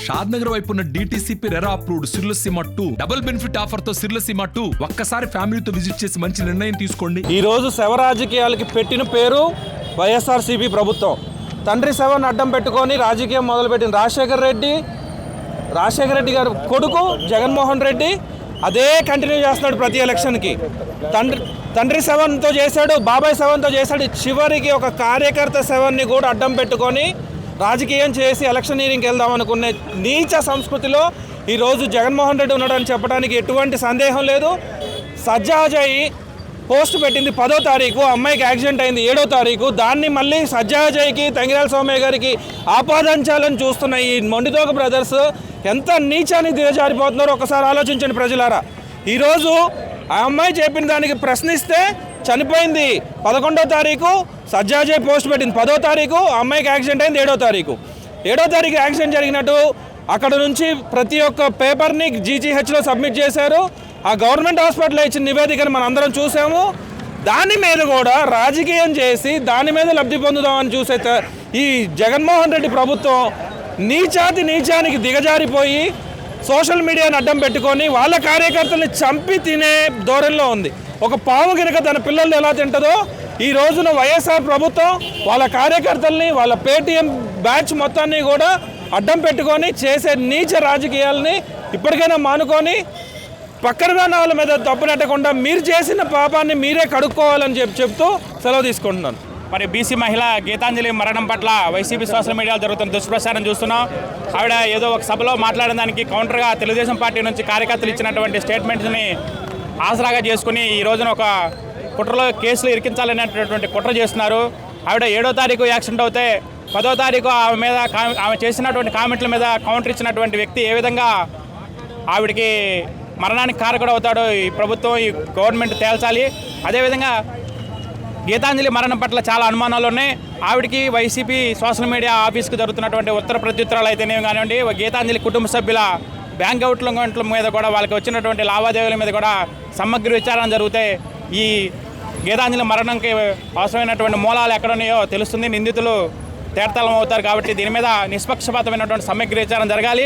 షాద్ నగర్ వైపు ఉన్న DTCP RERA approved సిర్లసీమ 2 double benefit offer తో సిర్లసీమ 2 ఒక్కసారి ఫ్యామిలీతో విజిట్ చేసి మంచి నిర్ణయం తీసుకోండి. ఈ రోజు శవ రాజకీయాలకి పెట్టిన పేరు వైఎస్ఆర్సీపీ ప్రభుత్వం. తండ్రి శవాన్ని అడ్డం పెట్టుకొని రాజకీయం మొదలుపెట్టిన రాజశేఖర్ రెడ్డి గారు కొడుకు జగన్మోహన్ రెడ్డి అదే కంటిన్యూ చేస్తున్నాడు. ప్రతి ఎలక్షన్కి తండ్రి శవంతో చేశాడు, బాబాయ్ శవంతో చేశాడు. చివరికి ఒక కార్యకర్త శవాన్ని కూడా అడ్డం పెట్టుకొని రాజకీయం చేసి ఎలక్షనీరింగ్కి వెళ్దాం అనుకునే నీచ సంస్కృతిలో ఈరోజు జగన్మోహన్ రెడ్డి ఉన్నాడని చెప్పడానికి ఎటువంటి సందేహం లేదు. సజ్జాజాయి పోస్ట్ పెట్టింది 10వ తారీఖు, అమ్మాయికి యాక్సిడెంట్ అయింది 7వ తారీఖు. దాన్ని మళ్ళీ సజ్జాజాయికి తంగిరాల సౌమ్య గారికి ఆపాదించాలని చూస్తున్న ఈ మొండితోక బ్రదర్స్ ఎంత నీచానికి దిగజారిపోతున్నారో ఒకసారి ఆలోచించండి ప్రజలారా. ఈరోజు ఆ అమ్మాయి చెప్పిన దానికి ప్రశ్నిస్తే చనిపోయింది 11వ తారీఖు, సజ్జాజాయి పోస్ట్ పెట్టింది 10వ తారీఖు, అమ్మాయికి యాక్సిడెంట్ అయింది 7వ తారీఖు. 7వ తారీఖు యాక్సిడెంట్ జరిగినట్టు అక్కడ నుంచి ప్రతి ఒక్క పేపర్ని జీజీహెచ్లో సబ్మిట్ చేశారు. ఆ గవర్నమెంట్ హాస్పిటల్లో ఇచ్చిన నివేదికను మనం అందరం చూసాము. దాని మీద కూడా రాజకీయం చేసి దాని మీద లబ్ధి పొందుదామని చూసే ఈ జగన్మోహన్ రెడ్డి ప్రభుత్వం నీచానికి దిగజారిపోయి సోషల్ మీడియాని అడ్డం పెట్టుకొని వాళ్ళ కార్యకర్తల్ని చంపి తినే ధోరణిలో ఉంది. ఒక పాము కనుక తన పిల్లల్ని ఎలా తింటుందో ఈ రోజున వైఎస్ఆర్ ప్రభుత్వం వాళ్ళ కార్యకర్తల్ని వాళ్ళ పేటీఎం బ్యాచ్ మొత్తాన్ని కూడా అడ్డం పెట్టుకొని చేసే నీచ రాజకీయాలని ఇప్పటికైనా మానుకొని పక్కన వాళ్ళ మీద తప్పు నెట్టకుండా మీరు చేసిన పాపాన్ని మీరే కడుక్కోవాలని చెప్తూ సెలవు తీసుకుంటున్నాను. మరి బీసీ మహిళ గీతాంజలి మరణం పట్ల వైసీపీ సోషల్ మీడియాలో జరుగుతున్న దుష్ప్రచారం చూస్తున్నాం. ఆవిడ ఏదో ఒక సభలో మాట్లాడిన దానికి కౌంటర్గా తెలుగుదేశం పార్టీ నుంచి కార్యకర్తలు ఇచ్చినటువంటి స్టేట్మెంట్స్ని ఆసరాగా చేసుకుని ఈ రోజున ఒక కుట్రలో కేసులు ఇరికించాలనేటటువంటి కుట్ర చేస్తున్నారు. ఆవిడ 7వ తారీఖు యాక్సిడెంట్ అవుతే 10వ తారీఖు ఆమె చేసినటువంటి కామెంట్ల మీద కౌంటర్ ఇచ్చినటువంటి వ్యక్తి ఏ విధంగా ఆవిడకి మరణానికి కారకుడు అవుతాడో ఈ ప్రభుత్వం, ఈ గవర్నమెంట్ తేల్చాలి. అదేవిధంగా గీతాంజలి మరణం పట్ల చాలా అనుమానాలు ఉన్నాయి. ఆవిడకి వైసీపీ సోషల్ మీడియా ఆఫీస్కి జరుగుతున్నటువంటి ఉత్తర ప్రత్యుత్తరాలు అయితేనేమి కానివ్వండి, గీతాంజలి కుటుంబ సభ్యుల బ్యాంక్ అకౌంట్ల మీద కూడా వాళ్ళకి వచ్చినటువంటి లావాదేవీల మీద కూడా సమగ్ర విచారణ జరిగితే ఈ గీతాంజలి మరణంకి అవసరమైనటువంటి మూలాలు ఎక్కడున్నాయో తెలుస్తుంది. నిందితులు తేటతలం అవుతారు. కాబట్టి దీని మీద నిష్పక్షపాతమైనటువంటి సమగ్ర విచారణ జరగాలి.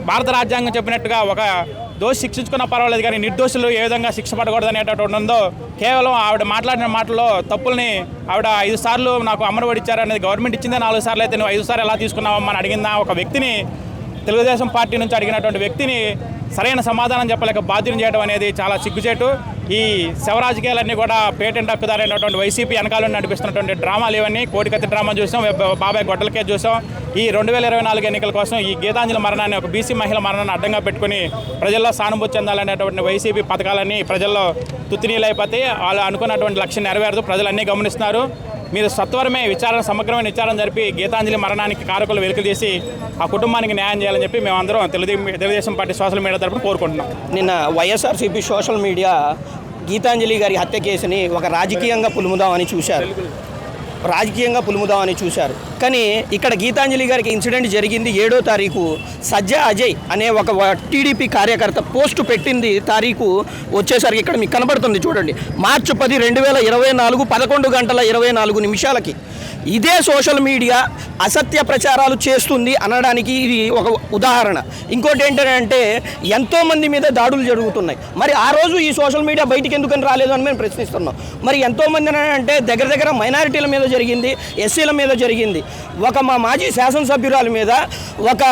భారత రాజ్యాంగం చెప్పినట్టుగా ఒక దోషి శిక్షించుకున్నా పర్వాలేదు, కానీ నిర్దోషులు ఏ విధంగా శిక్ష పడకూడదు అనేటటువంటి ఉందో కేవలం ఆవిడ మాట్లాడిన మాటల్లో తప్పుల్ని ఆవిడ 5 సార్లు నాకు అమరఒడి ఇచ్చారు అనేది గవర్నమెంట్ ఇచ్చిందే 4 సార్లు అయితే నువ్వు 5 సార్లు ఎలా తీసుకున్నావమ్మని అడిగిందా ఒక వ్యక్తిని, తెలుగుదేశం పార్టీ నుంచి అడిగినటువంటి వ్యక్తిని సరైన సమాధానం చెప్పలేక బాధ్యం చేయడం అనేది చాలా సిగ్గుచేటు. ఈ శవ రాజకీయాలన్నీ కూడా పేటెంట్ హక్కుదారైనటువంటి వైసీపీ వెనకాలను నడిపిస్తున్నటువంటి డ్రామాలు ఇవన్నీ కోడికత్తి డ్రామా చూసాం, బాబాయ్ గొడ్డలకే చూసాం. ఈ 2024 ఎన్నికల కోసం ఈ గీతాంజలి మరణాన్ని ఒక బీసీ మహిళ మరణాన్ని అడ్డంగా పెట్టుకుని ప్రజల్లో సానుభూతి చెందాలనేటువంటి వైసీపీ పథకాలన్నీ ప్రజల్లో తుత్తినీలైపోతే వాళ్ళు అనుకున్నటువంటి లక్ష్యం నెరవేరదు. ప్రజలన్నీ గమనిస్తున్నారు. మీరు సత్వరమే సమగ్రమైన విచారణ జరిపి గీతాంజలి మరణానికి కారకులు వెలికి చేసి ఆ కుటుంబానికి న్యాయం చేయాలని చెప్పి మేమందరం తెలుగుదేశం పార్టీ సోషల్ మీడియా తరపున కోరుకుంటున్నాం. నిన్న వైఎస్ఆర్సీపీ సోషల్ మీడియా గీతాంజలి గారి హత్య కేసుని ఒక రాజకీయంగా పులుముదామని చూశారు. కానీ ఇక్కడ గీతాంజలి గారికి ఇన్సిడెంట్ జరిగింది 7వ తారీఖు. సజ్జా అజయ్ అనే ఒక టీడీపీ కార్యకర్త పోస్టు పెట్టింది తారీఖు వచ్చేసరికి ఇక్కడ మీకు కనబడుతుంది చూడండి, మార్చి 10, 2024 11:24 ఇదే సోషల్ మీడియా అసత్య ప్రచారాలు చేస్తుంది అనడానికి ఇది ఒక ఉదాహరణ. ఇంకోటి ఏంటంటే ఎంతోమంది మీద దాడులు జరుగుతున్నాయి. మరి ఆ రోజు ఈ సోషల్ మీడియా బయటికి ఎందుకని రాలేదు అని మేము ప్రశ్నిస్తున్నాం. మరి ఎంతోమంది అంటే దగ్గర మైనారిటీల మీద జరిగింది, ఎస్సీల మీద జరిగింది. మా మాజీ శాసనసభ్యురాల మీద ఒక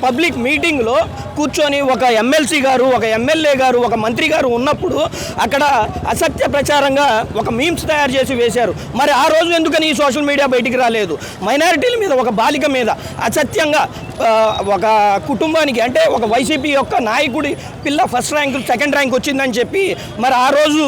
పబ్లిక్ మీటింగ్లో కూర్చొని ఒక ఎమ్మెల్సీ గారు, ఒక ఎమ్మెల్యే గారు, ఒక మంత్రి గారు ఉన్నప్పుడు అక్కడ అసత్య ప్రచారంగా ఒక మీమ్స్ తయారు చేసి వేశారు. మరి ఆ రోజు ఎందుకని ఈ సోషల్ మీడియా బయటికి రాలేదు? మైనారిటీల మీద, ఒక బాలిక మీద అసత్యంగా ఒక కుటుంబానికి అంటే ఒక వైసీపీ యొక్క నాయకుడి పిల్ల ఫస్ట్ ర్యాంక్, సెకండ్ ర్యాంక్ వచ్చిందని చెప్పి మరి ఆ రోజు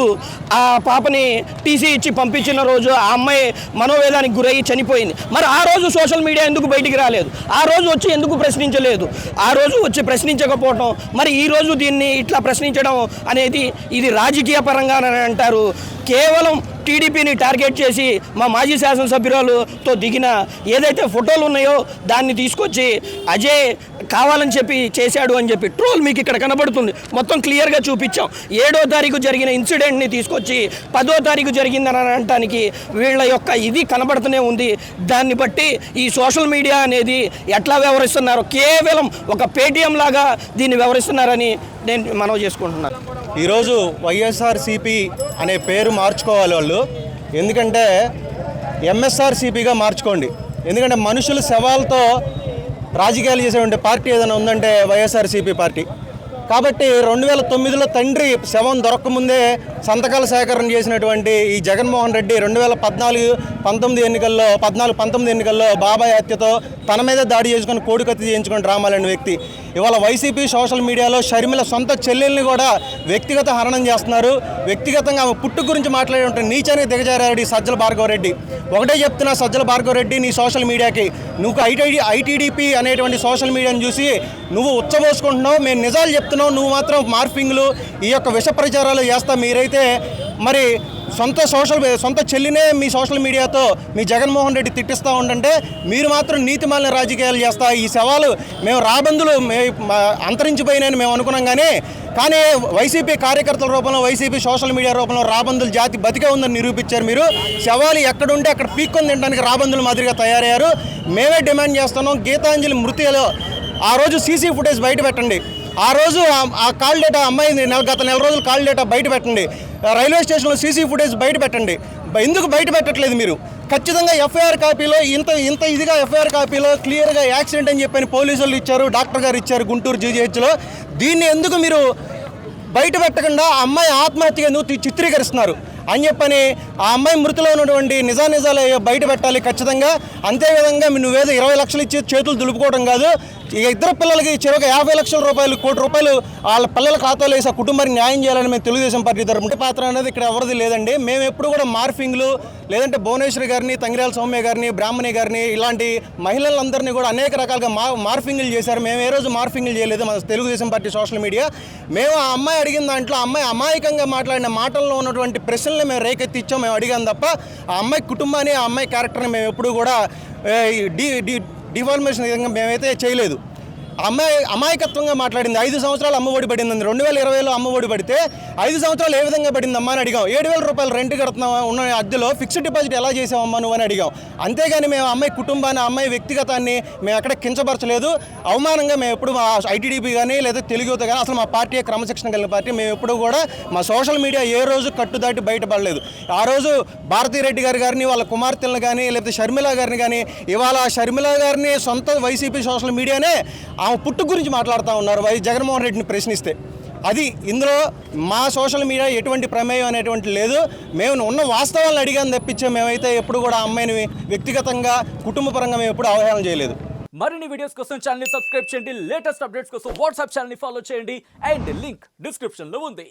ఆ పాపని టీసీ ఇచ్చి పంపించిన రోజు ఆ అమ్మాయి మనోవేదానికి గురయ్యి చనిపోయింది. మరి ఆ రోజు సోషల్ మీడియా ఎందుకు బయటికి రాలేదు? ఆ రోజు వచ్చి ఎందుకు ప్రశ్నించలేదు? ఆ రోజు వచ్చి ప్రశ్నించకపోవటం, మరి ఈరోజు దీన్ని ఇట్లా ప్రశ్నించడం అనేది ఇది రాజకీయ పరంగా అంటారు. కేవలం టీడీపీని టార్గెట్ చేసి మా మాజీ శాసనసభ్యురాలుతో దిగిన ఏదైతే ఫోటోలు ఉన్నాయో దాన్ని తీసుకొచ్చి అజయ్ కావాలని చెప్పి చేశాడు అని చెప్పి ట్రోల్ మీకు ఇక్కడ కనబడుతుంది. మొత్తం క్లియర్గా చూపించాం. 7వ తారీఖు జరిగిన ఇన్సిడెంట్ని తీసుకొచ్చి 10వ తారీఖు జరిగిందని అనడానికి వీళ్ళ యొక్క ఇది కనబడుతూనే ఉంది. దాన్ని బట్టి ఈ సోషల్ మీడియా అనేది ఎట్లా వ్యవహరిస్తున్నారో కేవలం ఒక పేటీఎం లాగా దీన్ని వ్యవహరిస్తున్నారని నేను మనవి చేసుకుంటున్నాను. ఈరోజు వైఎస్ఆర్సీపీ అనే పేరు మార్చుకోవాలి వాళ్ళు. ఎందుకంటే ఎంఎస్ఆర్సీపీగా మార్చుకోండి. ఎందుకంటే మనుషుల శవాలతో రాజకీయాలు చేసేటువంటి పార్టీ ఏదైనా ఉందంటే వైఎస్ఆర్సీపీ పార్టీ. కాబట్టి 2009లో తండ్రి శవం దొరకముందే సంతకాల సేకరణ చేసినటువంటి ఈ జగన్మోహన్ రెడ్డి 2014-19 ఎన్నికల్లో బాబాయ్ హత్యతో తన మీద దాడి చేసుకుని కోడికత్తి చేయించుకొని డ్రామాలైన వ్యక్తి ఇవాళ వైసీపీ సోషల్ మీడియాలో షర్మిల సొంత చెల్లెల్ని కూడా వ్యక్తిగత హరణం చేస్తున్నారు. వ్యక్తిగతంగా ఆమె పుట్టు గురించి మాట్లాడే నీచానికి దిగజారాడు ఈ సజ్జల భార్గవరెడ్డి. ఒకటే చెప్తున్నా సజ్జల భార్గవరెడ్డి, నీ సోషల్ మీడియాకి నువ్వు ఐటీడీపీ అనేటువంటి సోషల్ మీడియాని చూసి నువ్వు ఉచ్చబోసుకుంటున్నావు. మేము నిజాలు చెప్తున్నావు, నువ్వు మాత్రం మార్ఫింగ్లు ఈ యొక్క విష ప్రచారాలు చేస్తా. మీరైతే మరి సొంత చెల్లినే మీ సోషల్ మీడియాతో మీ జగన్మోహన్ రెడ్డి తిట్టిస్తూ ఉండంటే మీరు మాత్రం నీతిమాలిన రాజకీయాలు చేస్తా. ఈ సవాలు మేము రాబందులు అంతరించిపోయినాయని మేము అనుకున్నాం కానీ వైసీపీ కార్యకర్తల రూపంలో వైసీపీ సోషల్ మీడియా రూపంలో రాబందులు జాతి బతికే ఉందని నిరూపించారు. మీరు శవాలు ఎక్కడుంటే అక్కడ పీక్కొని తినడానికి రాబందుల మాదిరిగా తయారయ్యారు. మేమే డిమాండ్ చేస్తున్నాం, గీతాంజలి మృతిలో ఆ రోజు సీసీ ఫుటేజ్ బయట పెట్టండి. ఆ రోజు ఆ కాల్ డేటా అమ్మాయి గత నెల రోజులు కాల్ డేటా బయట పెట్టండి. రైల్వే స్టేషన్లో సీసీ ఫుటేజ్ బయట పెట్టండి. ఎందుకు బయట పెట్టట్లేదు మీరు? ఖచ్చితంగా ఎఫ్ఐఆర్ కాపీలో ఇంత ఇదిగా ఎఫ్ఐఆర్ కాపీలో క్లియర్గా యాక్సిడెంట్ అని చెప్పని పోలీసులు ఇచ్చారు, డాక్టర్ గారు ఇచ్చారు గుంటూరు జీజీహెచ్లో. దీన్ని ఎందుకు మీరు బయట పెట్టకుండా ఆ అమ్మాయి ఆత్మహత్యగా ఎందుకు చిత్రీకరిస్తున్నారు అని చెప్పని ఆ అమ్మాయి మృతిలో ఉన్నటువంటి నిజాలు బయట పెట్టాలి ఖచ్చితంగా. అంతేవిధంగా నువ్వేదో 20 లక్షలు ఇచ్చి చేతులు దులుపుకోవడం కాదు. ఇక ఇద్దరు పిల్లలకి చెరువుగా 50 లక్షల రూపాయలు, ₹1 కోటి వాళ్ళ పిల్లల ఖాతాలో వేసి ఆ కుటుంబానికి న్యాయం చేయాలని మేము తెలుగుదేశం పార్టీ తరపున పాత్ర అనేది ఇక్కడ ఎవరిది లేదండి. మేము ఎప్పుడు కూడా మార్ఫింగ్లు లేదంటే భువనేశ్వరి గారిని, తంగిరాల సౌమ్య గారిని, బ్రాహ్మణి గారిని ఇలాంటి మహిళలందరినీ కూడా అనేక రకాలుగా మార్ఫింగ్లు చేశారు. మేము ఏ రోజు మార్ఫింగ్లు చేయలేదు మన తెలుగుదేశం పార్టీ సోషల్ మీడియా. మేము ఆ అమ్మాయి అడిగిన దాంట్లో అమ్మాయి అమాయకంగా మాట్లాడిన మాటల్లో ఉన్నటువంటి ప్రశ్నలు మేము రేకెత్తిచ్చాం, మేము అడిగాం తప్ప ఆ అమ్మాయి కుటుంబాన్ని, ఆ అమ్మాయి క్యారెక్టర్ని మేము ఎప్పుడు కూడా డిఫార్మేషన్ విధంగా మేమైతే చేయలేదు. అమ్మాయి అమాయకత్వంగా మాట్లాడింది. 5 సంవత్సరాలు అమ్మఒడి పడిందండి. 2020లో అమ్మఒడి పడితే 5 సంవత్సరాలు ఏ విధంగా పడిందమ్మా అని అడిగాం. 7,000 రూపాయలు రెంట్ కడుతున్నావా ఉన్న అద్దెలో, ఫిక్స్డ్ డిపాజిట్ ఎలా చేసావమ్మా నువ్వు అని అడిగాం. అంతేగాని మేము అమ్మాయి కుటుంబాన్ని, అమ్మాయి వ్యక్తిగతాన్ని మేము ఎక్కడ కించపరచలేదు. అవమానంగా మేము ఎప్పుడు మా ఐటీడీపీ కానీ లేదా తెలుగు యువత కానీ అసలు మా పార్టీ క్రమశిక్షణ కలిగిన పార్టీ. మేము ఎప్పుడు కూడా మా సోషల్ మీడియా ఏ రోజు కట్టుదాటి బయటపడలేదు. ఆ రోజు భారతీరెడ్డి గారిని, వాళ్ళ కుమార్తెలను కానీ లేకపోతే షర్మిల గారిని కానీ, ఇవాళ షర్మిల గారిని సొంత వైసీపీ సోషల్ మీడియానే ఆమె పుట్టు గురించి మాట్లాడుతూ ఉన్నారు జగన్మోహన్ రెడ్డిని ప్రశ్నిస్తే. అది ఇందులో మా సోషల్ మీడియా ఎటువంటి ప్రమేయం అనేటువంటి లేదు. మేము ఉన్న వాస్తవాలను అడిగాను తప్పించే మేమైతే ఎప్పుడు కూడా అమ్మాయిని వ్యక్తిగతంగా కుటుంబపరంగా మేము ఎప్పుడు అవహేళన చేయలేదు. మరిన్ని వీడియోస్ కోసం ఛానల్ ని సబ్స్క్రైబ్ చేయండి. లేటెస్ట్ అప్డేట్స్ కోసం వాట్సాప్ ఛానల్ ని ఫాలో చేయండి. అండ్ లింక్ డిస్క్రిప్షన్ లో ఉంది.